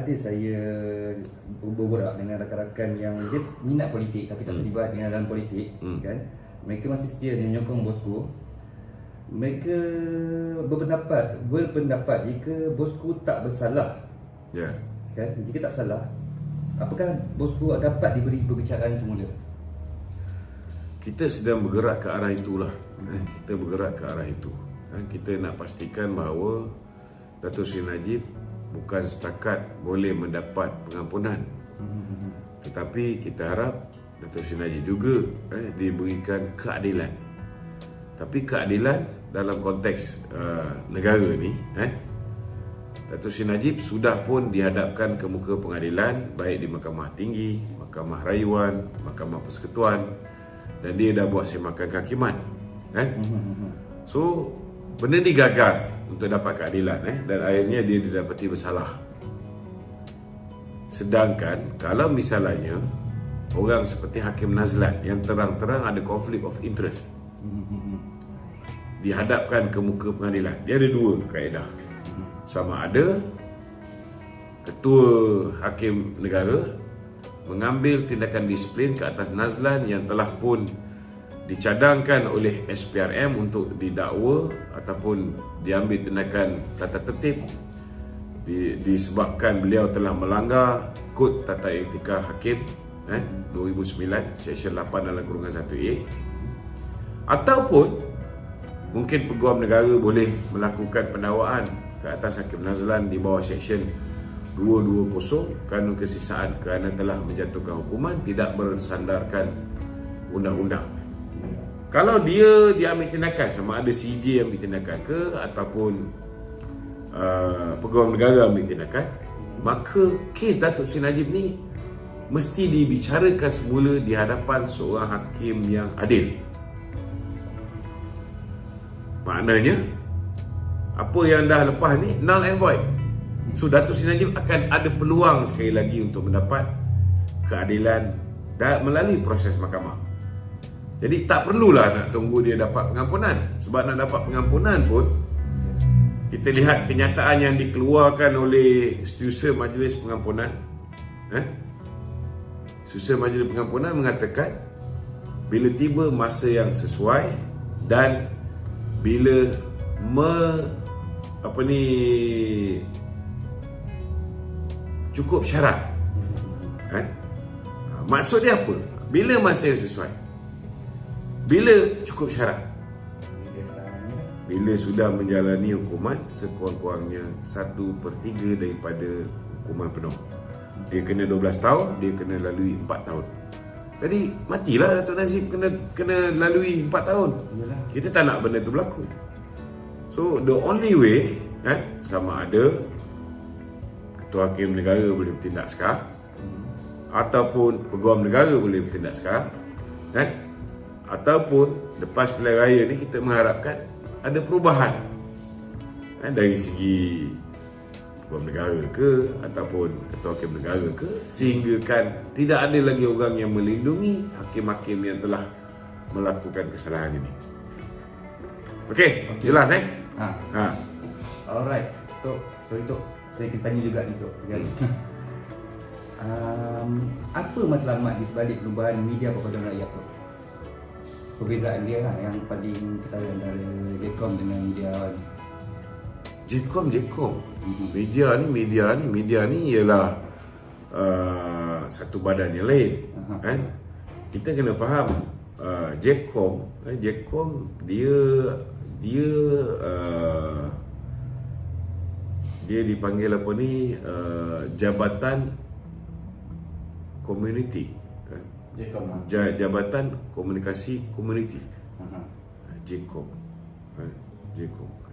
ada saya berborak dengan rakan-rakan yang dia minat politik tapi tak terlibat dengan dalam politik, kan. Mereka masih setia menyokong bosku. Mereka berpendapat jika bosku tak bersalah, kan, jika tak bersalah, apakah bosku dapat diberi perbicaraan semula? Kita sedang bergerak ke arah itulah. Kita bergerak ke arah itu. Kita nak pastikan bahawa Dato' Seri Najib bukan setakat boleh mendapat pengampunan, tetapi kita harap Dato' Seri Najib juga diberikan keadilan. Tapi keadilan dalam konteks negara ni, Dato' Seri Najib sudah pun dihadapkan ke muka pengadilan, baik di Mahkamah Tinggi, Mahkamah Rayuan, Mahkamah Persekutuan, dan dia dah buat semakan kehakiman, kan? So benda ni gagal untuk dapat keadilan, dan akhirnya dia didapati bersalah. Sedangkan kalau misalnya orang seperti Hakim Nazlan yang terang-terang ada konflik of interest dihadapkan ke muka pengadilan, dia ada dua kaedah. Sama ada ketua hakim negara mengambil tindakan disiplin ke atas Nazlan yang telah pun dicadangkan oleh SPRM untuk didakwa ataupun diambil tindakan tata tertib disebabkan beliau telah melanggar Kod Tata Etika Hakim 2009 Seksyen 8 dalam kurungan 1A, ataupun mungkin Peguam Negara boleh melakukan pendakwaan ke atas Hakim Nazlan di bawah Seksyen 220 Kanun Kesiksaan kerana telah menjatuhkan hukuman tidak bersandarkan undang-undang. Kalau dia diambil tindakan, sama ada CJ ambil tindakan ke ataupun Peguam Negara ambil tindakan, maka kes Dato' Seri Najib ni mesti dibicarakan semula di hadapan seorang hakim yang adil. Maknanya apa yang dah lepas ni null and void. So Dato' Seri Najib akan ada peluang sekali lagi untuk mendapat keadilan melalui proses mahkamah. Jadi tak perlulah nak tunggu dia dapat pengampunan. Sebab nak dapat pengampunan pun, kita lihat kenyataan yang dikeluarkan oleh Setiausaha Majlis Pengampunan. Setiausaha Majlis Pengampunan mengatakan bila tiba masa yang sesuai dan bila cukup syarat. Maksud dia apa? Bila masa yang sesuai? Bila cukup syarat? Bila sudah menjalani hukuman sekurang-kurangnya 1/3 daripada hukuman penuh. Dia kena 12 tahun, dia kena lalui 4 tahun. Jadi matilah Dato' Najib kena lalui 4 tahun. Kita tak nak benda tu berlaku. So the only way, sama ada Ketua Hakim Negara boleh bertindak sekarang, ataupun Peguam Negara boleh bertindak sekarang, ataupun lepas pilihan raya ni kita mengharapkan ada perubahan dari segi Peguam Negara ke ataupun Ketua Hakim Negara ke, sehingga kan tidak ada lagi orang yang melindungi hakim-hakim yang telah melakukan kesalahan ini. Okey, jelas Alright, Tok. Sorry Tok, saya akan tanya juga ni Tok. Apa matlamat di sebalik perubahan media perpaduan rakyat Tok? Perbezaan dia lah yang paling ketahui antara Jcom dengan media awal. Jcom media ni ialah satu badan yang lain, kan? Kita kena faham Jcom dia dipanggil apa ni, Jabatan Komuniti, Jabatan Komunikasi Komuniti, Jcom,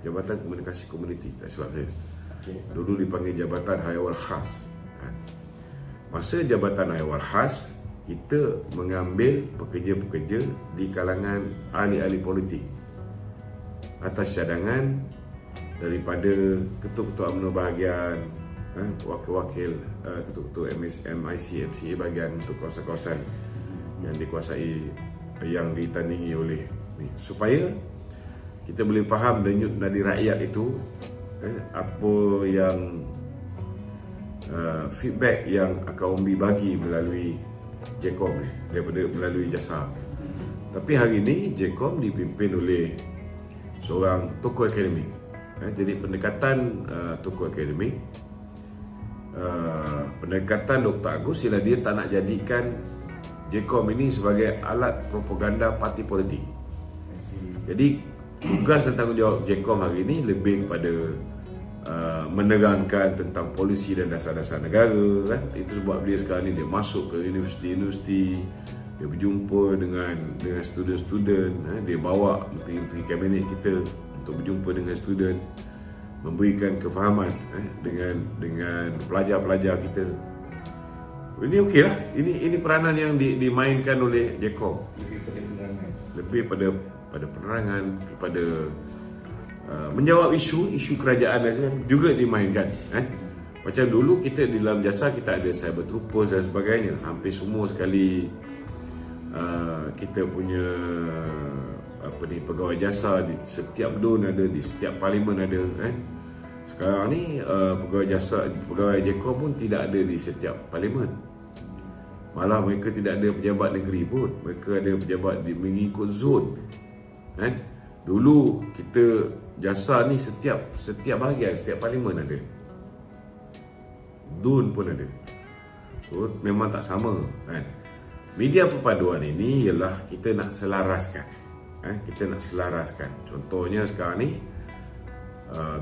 Jabatan Komunikasi Komuniti, tak silap saya. Dulu dipanggil Jabatan Hayawal Khas. Masa Jabatan Hayawal Khas, kita mengambil pekerja-pekerja di kalangan ahli-ahli politik atas cadangan daripada ketua-ketua UMNO bahagian, wakil-wakil ketua-ketua MIC, MCA bahagian untuk kawasan-kawasan yang dikuasai, yang ditandingi oleh ni, supaya kita boleh faham denyut nadi rakyat itu, apa yang feedback yang Akaumbi bagi melalui JKOM ni, daripada melalui jasa. Tapi hari ini JKOM dipimpin oleh seorang tokoh akademik. Jadi pendekatan tokoh akademik, pendekatan Dr. Agus ialah dia tak nak jadikan JKOM ini sebagai alat propaganda parti politik. Jadi tugas dan tanggungjawab JKOM hari ini lebih kepada menerangkan tentang polisi dan dasar-dasar negara, kan? Itu sebab dia sekarang ni dia masuk ke universiti-universiti, dia berjumpa dengan student-student, dia bawa menteri-menteri kabinet kita untuk berjumpa dengan student, memberikan kefahaman dengan pelajar-pelajar kita. Ini okey lah. Ini peranan yang dimainkan oleh JKOM. Lebih pada penerangan, kepada menjawab isu kerajaan juga dimainkan. Macam dulu kita di dalam jasa kita ada cyber troopers dan sebagainya. Hampir semua sekali kita punya pegawai jasa di setiap DUN ada, di setiap parlimen ada. Sekarang ni pegawai jasa, pegawai JKOM pun tidak ada di setiap parlimen. Malah mereka tidak ada pejabat negeri pun. Mereka ada pejabat mengikut zon. Dulu kita jasa ni setiap bahagian, setiap parlimen ada. DUN pun ada. So memang tak sama, kan? Media perpaduan ini ialah kita nak selaraskan. Kita nak selaraskan. Contohnya sekarang ni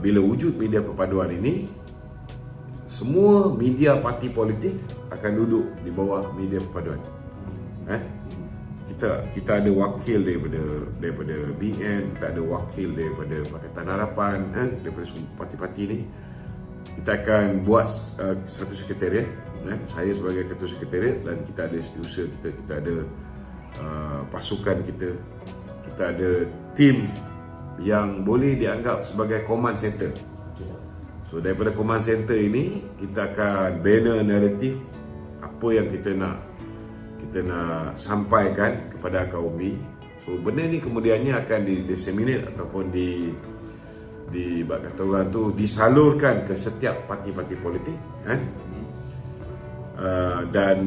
bila wujud media perpaduan ini, semua media parti politik akan duduk di bawah media perpaduan. Kita ada wakil daripada BN, kita ada wakil daripada Pakatan Harapan, daripada semua parti-parti ni. Kita akan buat satu sekretariat. Saya sebagai ketua sekretariat, dan kita ada setiausaha kita ada pasukan kita ada tim yang boleh dianggap sebagai command center. So daripada command center ini kita akan banner naratif apa yang kita nak sampaikan kepada Akaumbi. So benda ni kemudiannya akan disseminate ataupun kata orang tu disalurkan ke setiap parti-parti politik, dan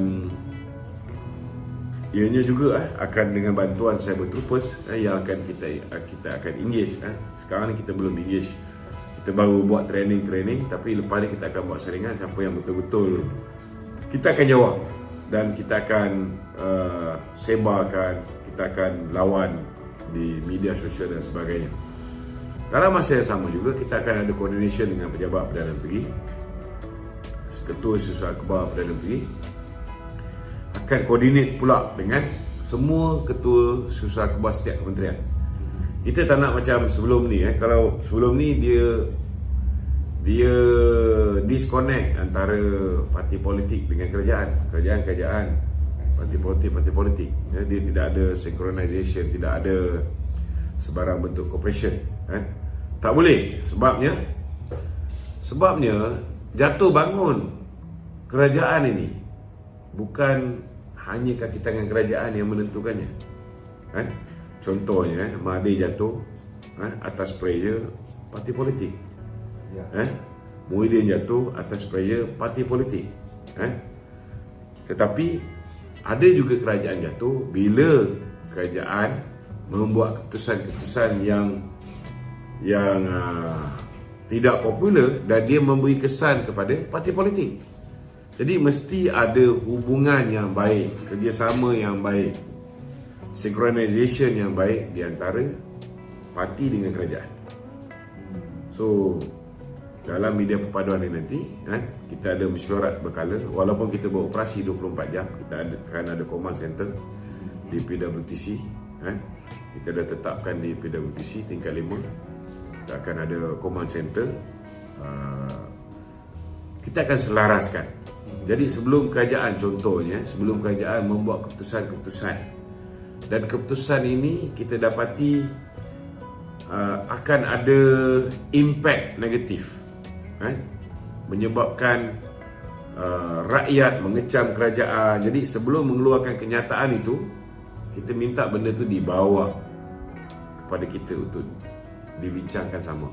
ianya juga akan dengan bantuan cyber troopers yang akan kita akan engage. Sekarang ni kita belum engage, kita baru buat training, tapi lepas ni kita akan buat saringan siapa yang betul-betul kita akan jawab, dan kita akan sebarkan, kita akan lawan di media sosial dan sebagainya. Dalam masa yang sama juga kita akan ada coordination dengan pejabat Perdana Menteri, Ketua Susah Akhbar Perdana Menteri, akan koordinate pula dengan semua Ketua Susah Akhbar setiap kementerian. Kita tak nak macam sebelum ni. Kalau sebelum ni dia disconnect antara parti politik dengan kerajaan, parti politik. Dia tidak ada synchronization, tidak ada sebarang bentuk cooperation. Tak boleh. Sebabnya jatuh bangun kerajaan ini bukan hanya kaki tangan kerajaan yang menentukannya. Contohnya Mahathir jatuh atas pressure parti politik. Muhyiddin jatuh atas pressure parti politik. Tetapi ada juga kerajaan jatuh bila kerajaan membuat keputusan-keputusan yang tidak popular dan dia memberi kesan kepada parti politik. Jadi mesti ada hubungan yang baik, kerjasama yang baik, synchronization yang baik di antara parti dengan kerajaan. So dalam media perpaduan ini nanti kita ada mesyuarat berkala. Walaupun kita beroperasi 24 jam, kita akan ada command center di PWTC. Kita dah tetapkan di PWTC tingkat 5. Kita akan ada command center. Kita akan selaraskan. Jadi sebelum kerajaan, contohnya sebelum kerajaan membuat keputusan-keputusan, dan keputusan ini kita dapati akan ada impact negatif, menyebabkan rakyat mengecam kerajaan. Jadi sebelum mengeluarkan kenyataan itu, kita minta benda itu dibawa kepada kita untuk dibincangkan sama.